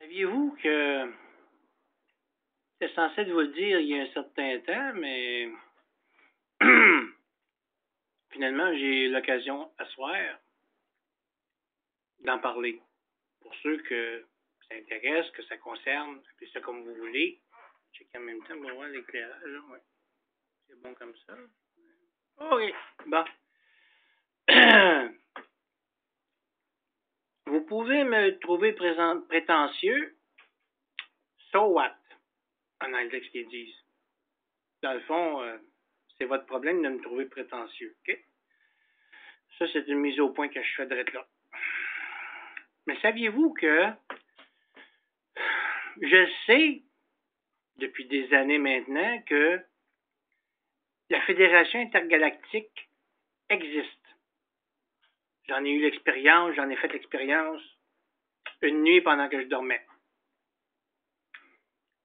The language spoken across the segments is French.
Saviez-vous que c'est censé vous le dire il y a un certain temps, mais finalement, j'ai eu l'occasion à soir d'en parler. Pour ceux que ça intéresse, que ça concerne, appelez ça comme vous voulez. Checker en même temps pour voir l'éclairage. Ouais. C'est bon comme ça. OK. Bon. Vous pouvez me trouver prétentieux. So what? En anglais, ce qu'ils disent. Dans le fond, c'est votre problème de me trouver prétentieux. OK? Ça, c'est une mise au point que je fais de là. Mais saviez-vous que je sais depuis des années maintenant que la Fédération intergalactique existe. J'en ai eu l'expérience, j'en ai fait l'expérience une nuit pendant que je dormais.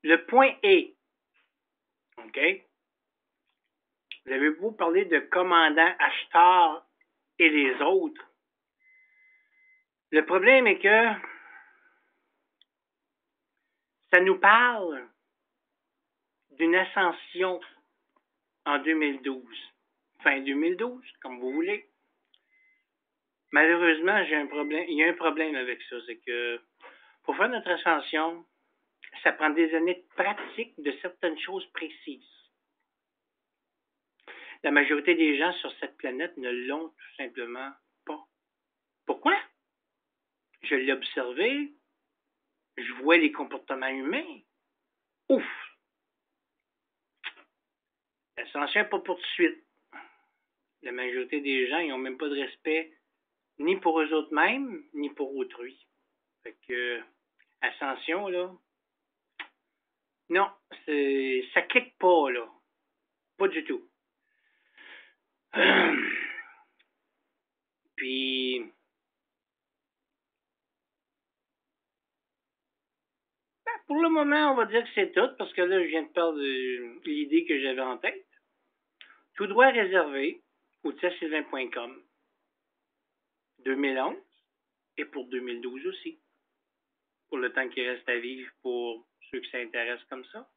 Le point est, OK? Vous avez beau parler de commandant Ashtar et les autres. Le problème est que ça nous parle d'une ascension en 2012. Fin 2012, comme vous voulez. Malheureusement, j'ai un problème. Il y a un problème avec ça. C'est que pour faire notre ascension, ça prend des années de pratique de certaines choses précises. La majorité des gens sur cette planète ne l'ont tout simplement pas. Pourquoi? Je l'ai observé, je vois les comportements humains. Ouf! L'ascension n'est pas pour tout de suite. La majorité des gens, ils n'ont même pas de respect ni pour eux autres mêmes, ni pour autrui. Fait que, ascension, là, non, ça clique pas, là. Pas du tout. Puis, pour le moment, on va dire que c'est tout, parce que là, je viens de perdre l'idée que j'avais en tête. Tout droit réservé au testsylvain.com 2011 et pour 2012 aussi. Pour le temps qui reste à vivre pour ceux qui s'intéressent comme ça.